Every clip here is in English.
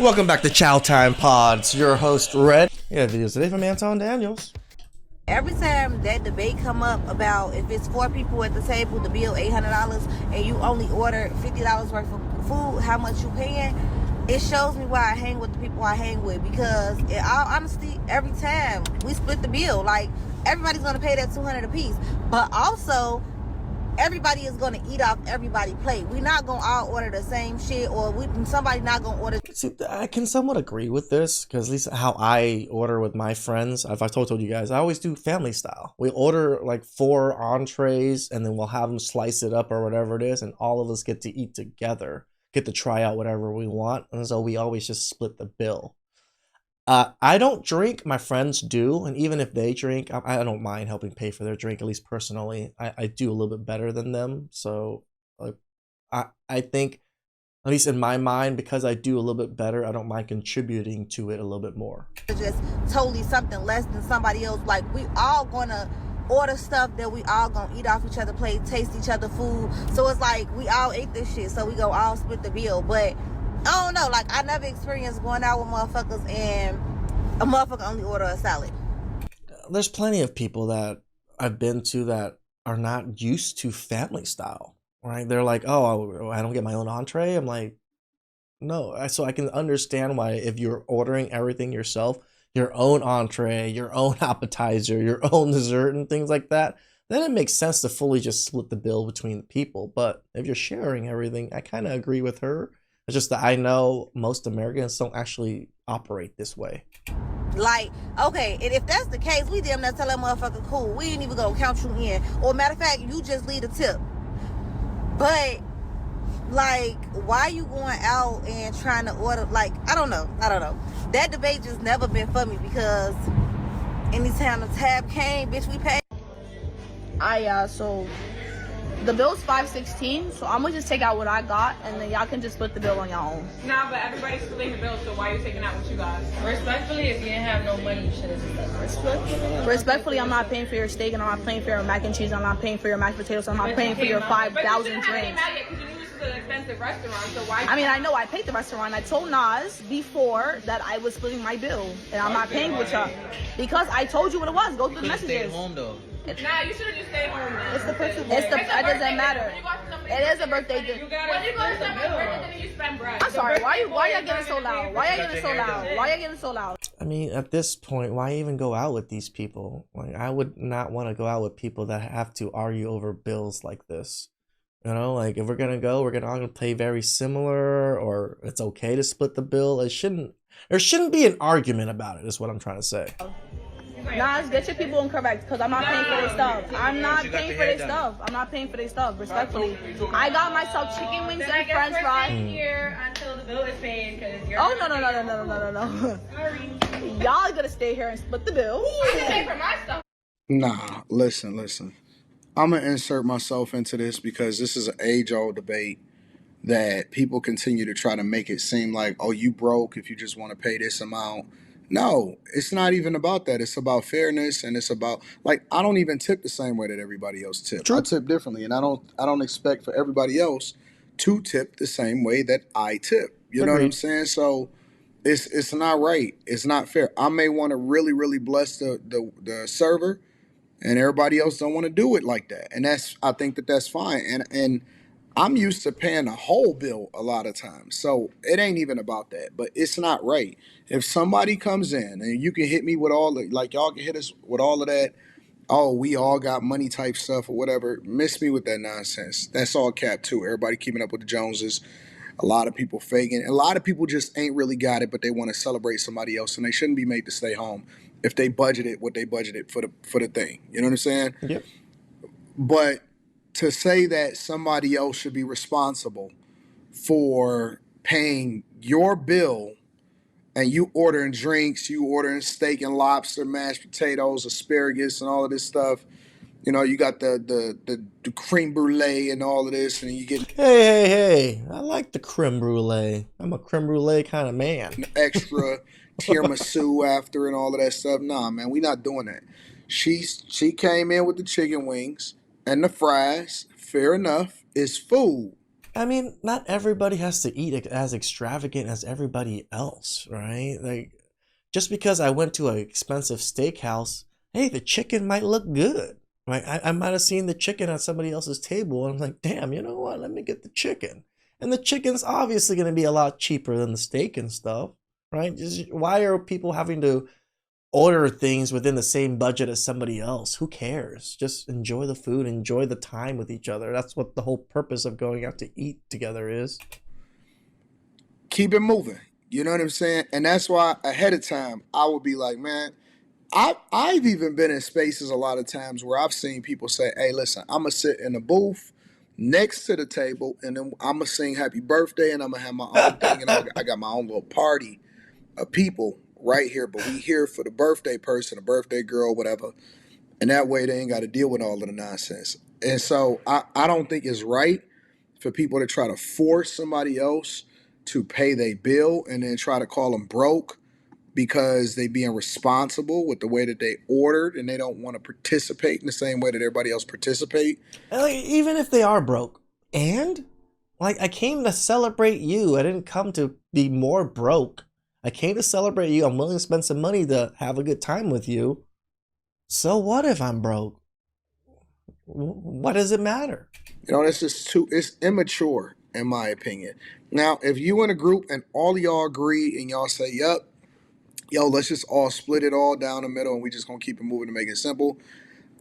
Welcome back to Chow Time Pods. Your host Red. Yeah, videos today from AntonDaniels. Every time that debate come up about if it's 4 people at the table, the bill $800, and you only order $50 worth of food, how much you paying? It shows me why I hang with the people I hang with, because in all honesty, every time we split the bill, like everybody's gonna pay that $200 a piece, but also everybody is going to eat off everybody's plate. We're not going to all order the same shit, or somebody not going to order. See, I can somewhat agree with this, because at least how I order with my friends, if I told you guys, I always do family style. We order like 4 entrees, and then we'll have them slice it up or whatever it is, and all of us get to eat together, get to try out whatever we want, and so we always just split the bill. I don't drink, my friends do, and even if they drink, I don't mind helping pay for their drink, at least personally. I do a little bit better than them, so I think, at least in my mind, because I do a little bit better, I don't mind contributing to it a little bit more. Just totally something less than somebody else. Like, we all gonna order stuff that we all gonna eat off each other's plate, taste each other food, so it's like we all ate this shit, so we go all split the bill. But I don't know, like, I never experienced going out with motherfuckers and a motherfucker only order a salad. There's plenty of people that I've been to that are not used to family style, right? They're like, oh, I don't get my own entree. I'm like, no. So I can understand why, if you're ordering everything yourself, your own entree, your own appetizer, your own dessert and things like that, then it makes sense to fully just split the bill between the people. But if you're sharing everything, I kind of agree with her. It's just that I know most Americans don't actually operate this way. Like, okay, and if that's the case, we damn near tell that motherfucker, cool, we ain't even gonna count you in. Or matter of fact, you just leave a tip. But, like, why you going out and trying to order, like, I don't know. That debate just never been for me, because anytime the tab came, bitch, we paid. So the bill's $516, so I'm gonna just take out what I got, and then y'all can just split the bill on y'all own. Nah, but everybody's splitting the bill, so why are you taking out what you got? Respectfully, if you didn't have no money, you should have split. Respectfully, I'm not paying for your steak, and I'm not paying for your mac and cheese, I'm not paying for your mashed potatoes, I'm not paying for your 5,000 drinks. An expensive restaurant, so why? I mean, I know I paid the restaurant. I told Nas before that I was splitting my bill, and I'm not paying with y'all, because I told you what it was. Go through the messages. Home though. Nah, you should have just stayed home. It's the person. It doesn't matter. It is a birthday gift. When you go to somebody's birthday, then you spend bread. I'm sorry. Why y'all getting so loud? Why y'all getting so loud? I mean, at this point, why even go out with these people? Like, I would not want to go out with people that have to argue over bills like this. You know, like, if we're gonna go, all gonna play very similar, or it's okay to split the bill. There shouldn't be an argument about it, is what I'm trying to say. Nas, get your people incorrect, because I'm not paying for their stuff. I'm not paying for their stuff. Respectfully, I got myself chicken wings and French fries. Here until the bill is paid, because you're. Oh no. Sorry. Y'all gotta stay here and split the bill. I can pay for my stuff. Nah, listen. I'm going to insert myself into this, because this is an age-old debate that people continue to try to make it seem like, oh, you broke if you just want to pay this amount. No, it's not even about that. It's about fairness, and it's about, like, I don't even tip the same way that everybody else tips. True. I tip differently, and I don't expect for everybody else to tip the same way that I tip. You know what I'm saying? So it's not right. It's not fair. I may want to really, really bless the server, and everybody else don't want to do it like that. And I think that's fine. And I'm used to paying a whole bill a lot of times. So it ain't even about that. But it's not right. If somebody comes in and you can hit me with all like y'all can hit us with all of that, oh, we all got money type stuff or whatever, miss me with that nonsense. That's all cap too. Everybody keeping up with the Joneses. A lot of people faking. A lot of people just ain't really got it, but they want to celebrate somebody else, and they shouldn't be made to stay home if they budgeted what they budgeted for the thing. You know what I'm saying? Yep. But to say that somebody else should be responsible for paying your bill, and you ordering drinks, you ordering steak and lobster, mashed potatoes, asparagus, and all of this stuff. You know, you got the creme brulee and all of this, and you get Hey! I like the creme brulee. I'm a creme brulee kind of man. Extra tiramisu after and all of that stuff. Nah, man, we not doing that. She came in with the chicken wings and the fries. Fair enough. It's food. I mean, not everybody has to eat as extravagant as everybody else, right? Like, just because I went to an expensive steakhouse, hey, the chicken might look good. Right? I might have seen the chicken at somebody else's table, and I'm like, damn, you know what? Let me get the chicken. And the chicken's obviously going to be a lot cheaper than the steak and stuff, right? Just, why are people having to order things within the same budget as somebody else? Who cares? Just enjoy the food, enjoy the time with each other. That's what the whole purpose of going out to eat together is. Keep it moving. You know what I'm saying? And that's why ahead of time I would be like, man, I've even been in spaces a lot of times where I've seen people say, hey, listen, I'm going to sit in the booth next to the table and then I'm going to sing happy birthday and I'm going to have my own thing and I got my own little party of people right here. But we here for the birthday person, the birthday girl, whatever. And that way they ain't got to deal with all of the nonsense. And so I don't think it's right for people to try to force somebody else to pay their bill and then try to call them broke because they being responsible with the way that they ordered and they don't want to participate in the same way that everybody else participate. And like, even if they are broke, and like I came to celebrate you. I didn't come to be more broke. I came to celebrate you. I'm willing to spend some money to have a good time with you. So what if I'm broke? What does it matter? You know, it's immature in my opinion. Now, if you in a group and all of y'all agree and y'all say, yup, yo, let's just all split it all down the middle and we just gonna keep it moving to make it simple.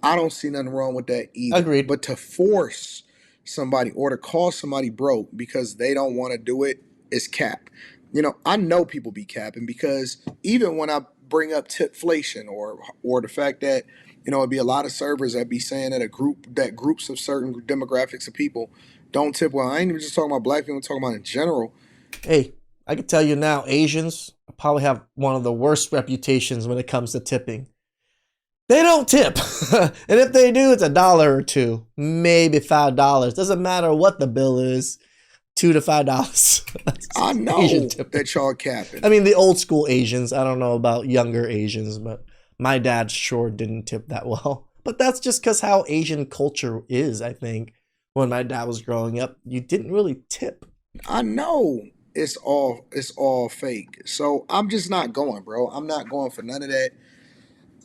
I don't see nothing wrong with that either. Agreed. But to force somebody or to call somebody broke because they don't want to do it is cap. You know, I know people be capping because even when I bring up tipflation or the fact that, you know, it'd be a lot of servers that be saying that groups of certain demographics of people don't tip well. I ain't even just talking about black people, I'm talking about in general. Hey, I can tell you now, Asians probably have one of the worst reputations when it comes to tipping. They don't tip. And if they do, it's $1 or $2, maybe $5. Doesn't matter what the bill is, $2 to $5. I know that y'all capping. I mean, the old school Asians. I don't know about younger Asians, but my dad sure didn't tip that well. But that's just because how Asian culture is, I think. When my dad was growing up, you didn't really tip. I know. It's all fake. So I'm just not going, bro. I'm not going for none of that.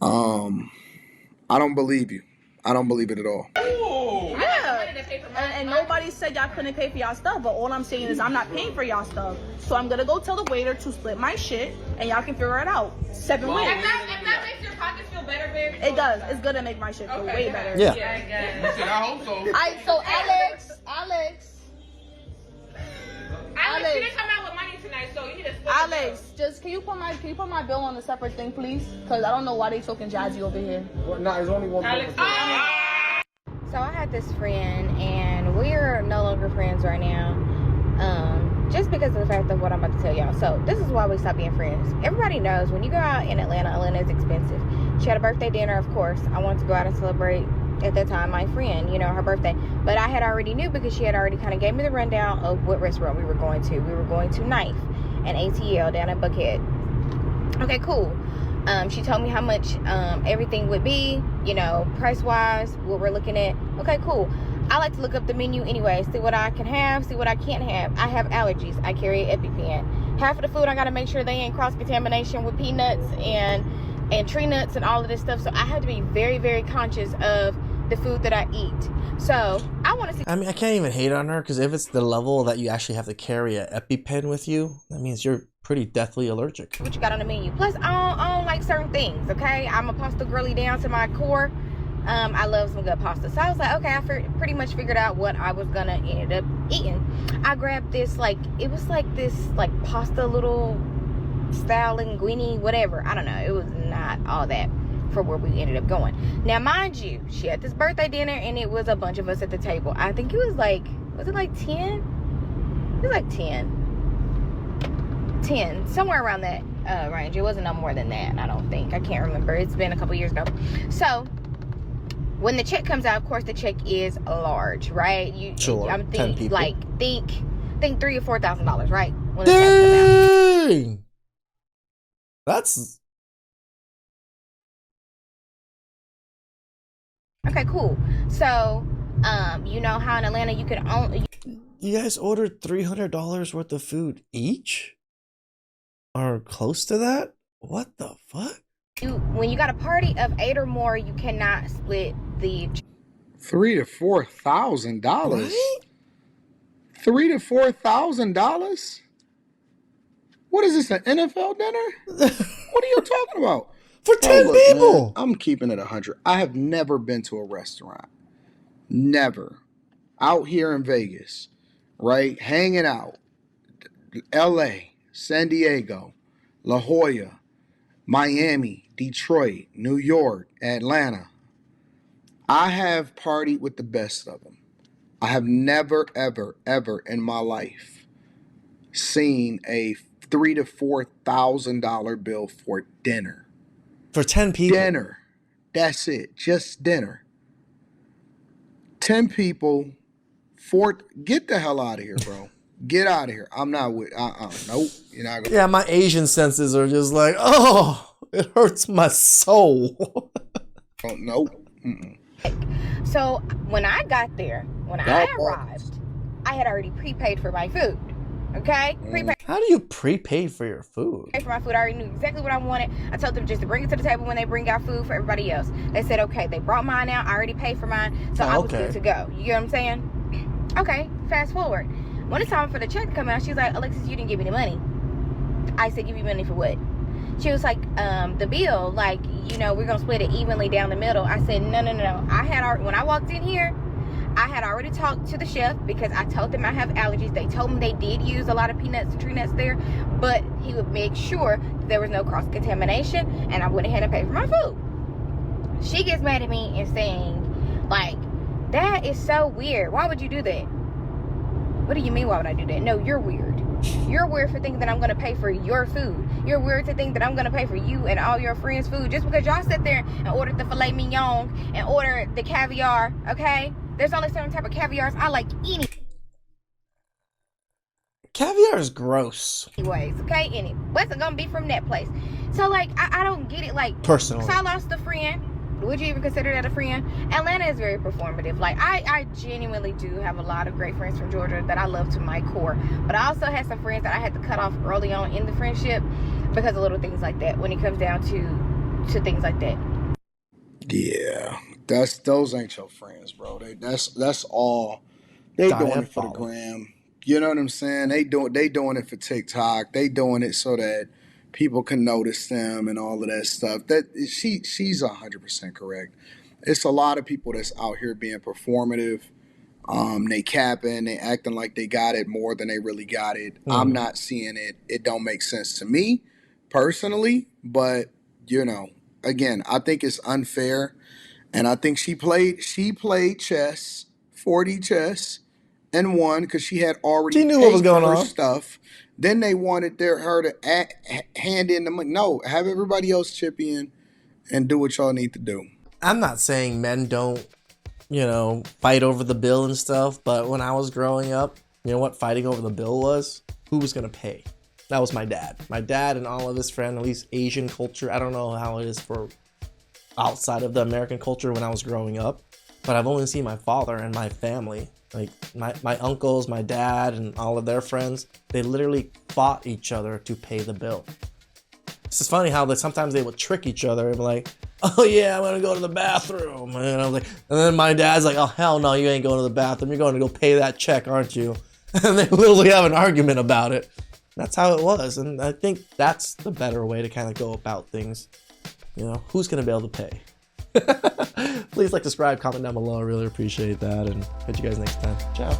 I don't believe you. I don't believe it at all. Yeah. And nobody said y'all couldn't pay for y'all stuff, but all I'm saying is I'm not paying for y'all stuff. So I'm gonna go tell the waiter to split my shit and y'all can figure it out. 7 ways. If that makes your pockets feel better, babe. It does. It's gonna make my shit feel way better. Yeah. I hope so. So Alex. Alex, you didn't come out with money tonight, so you need to split Alex, just can you put my bill on a separate thing, please? Cause I don't know why they talking jazzy over here. Well, no, there's only one. Alex, So I had this friend, and we're no longer friends right now. Just because of the fact of what I'm about to tell y'all. So this is why we stopped being friends. Everybody knows when you go out in Atlanta is expensive. She had a birthday dinner, of course. I wanted to go out and celebrate at that time my friend, you know, her birthday. But I had already knew because she had already kind of gave me the rundown of what restaurant we were going to. We were going to Knife and ATL down at Buckhead. Okay, cool. She told me how much everything would be, you know, price-wise, what we're looking at. Okay, cool. I like to look up the menu anyway, see what I can have, see what I can't have. I have allergies. I carry an EpiPen. Half of the food, I got to make sure they ain't cross-contamination with peanuts and tree nuts and all of this stuff. So I have to be very, very conscious of the food that I eat. So I want to see. I mean, I can't even hate on her because if it's the level that you actually have to carry an EpiPen with you, that means you're pretty deathly allergic. what you got on the menu. Plus, I don't like certain things, okay? I'm a pasta girly down to my core. I love some good pasta. So I was like, okay, I pretty much figured out what I was gonna end up eating. I grabbed this, it was this pasta little style linguine, whatever. I don't know. It was not all that for where we ended up going. Now, mind you, she had this birthday dinner and it was a bunch of us at the table. I think it was was it 10? It was 10, somewhere around that range. It wasn't no more than that, I don't think. I can't remember. It's been a couple years ago. So when the check comes out, of course, the check is large, right? Sure. I'm 10 people. think $3,000 or $4,000, right? When the check comes out. Dang! That's Okay, cool. So, you know how in Atlanta you can only You guys ordered $300 worth of food each? Or close to that? What the fuck? When you got a party of 8 or more, you cannot split the $3,000 to $4,000. Right? $3,000 to $4,000. What is this? An NFL dinner? What are you talking about? For 10 people. Man, I'm keeping it 100. I have never been to a restaurant. Never. Out here in Vegas, right? Hanging out. LA, San Diego, La Jolla, Miami, Detroit, New York, Atlanta. I have partied with the best of them. I have never, ever, ever in my life seen a $3,000 to $4,000 bill for dinner. For 10 people. Dinner. That's it. Just dinner. 10 people. Get the hell out of here, bro. Get out of here. I'm not with. Nope. You're not gonna. Yeah, my Asian senses are just like, oh, it hurts my soul. Oh, nope. Mm-mm. So when I got there, when I arrived, I had already prepaid for my food. Okay? Prepaid How do you prepay for your food? for my food. I already knew exactly what I wanted. I told them just to bring it to the table when they bring out food for everybody else. They said, okay, they brought mine out. I already paid for mine. So I was good to go. You get what I'm saying? Okay, fast forward. When it's time for the check to come out, she's like, Alexis, you didn't give me the money. I said, give you money for what? She was like, the bill, like, you know, we're going to split it evenly down the middle. I said, no. When I walked in here, I had already talked to the chef because I told them I have allergies. They told me they did use a lot of peanuts and tree nuts there, but he would make sure that there was no cross-contamination, and I went ahead and paid for my food. She gets mad at me and saying, like, that is so weird. Why would you do that? What do you mean, why would I do that? No, you're weird. You're weird for thinking that I'm going to pay for your food. You're weird to think that I'm going to pay for you and all your friends' food just because y'all sit there and ordered the filet mignon and ordered the caviar, okay? There's only certain type of caviars I like Caviar is gross. anyways, okay? And it wasn't going to be from that place. So, like, I don't get it. Like, Personally. so I lost a friend. Would you even consider that a friend? Atlanta is very performative. Like, I genuinely do have a lot of great friends from Georgia that I love to my core. But I also had some friends that I had to cut off early on in the friendship because of little things like that when it comes down to things like that. Yeah, those ain't your friends, bro. That's all. They doing it for the gram. You know what I'm saying? They doing it for TikTok. They doing it so that people can notice them and all of that stuff. That she's 100% correct. It's a lot of people that's out here being performative. They capping, they acting like they got it more than they really got it. I'm not seeing it. It don't make sense to me personally, but you know, again, I think it's unfair, and I think she played chess, 4D chess, and won because she had already She knew what was going on. Stuff. Then they wanted her to hand in the money. No, have everybody else chip in and do what y'all need to do. I'm not saying men don't, fight over the bill and stuff, but when I was growing up, you know what fighting over the bill was? Who was going to pay? That was my dad. My dad and all of his friends, at least Asian culture. I don't know how it is for outside of the American culture when I was growing up, but I've only seen my father and my family. Like my uncles, my dad, and all of their friends, they literally fought each other to pay the bill. It's just funny how sometimes they would trick each other and be like, oh yeah, I'm gonna go to the bathroom. And I was like, and then my dad's like, oh hell no, you ain't going to the bathroom. You're going to go pay that check, aren't you? And they literally have an argument about it. That's how it was, and I think that's the better way to kind of go about things. Who's gonna be able to pay? Please like, subscribe, comment down below. I really appreciate that, and catch you guys next time. Ciao.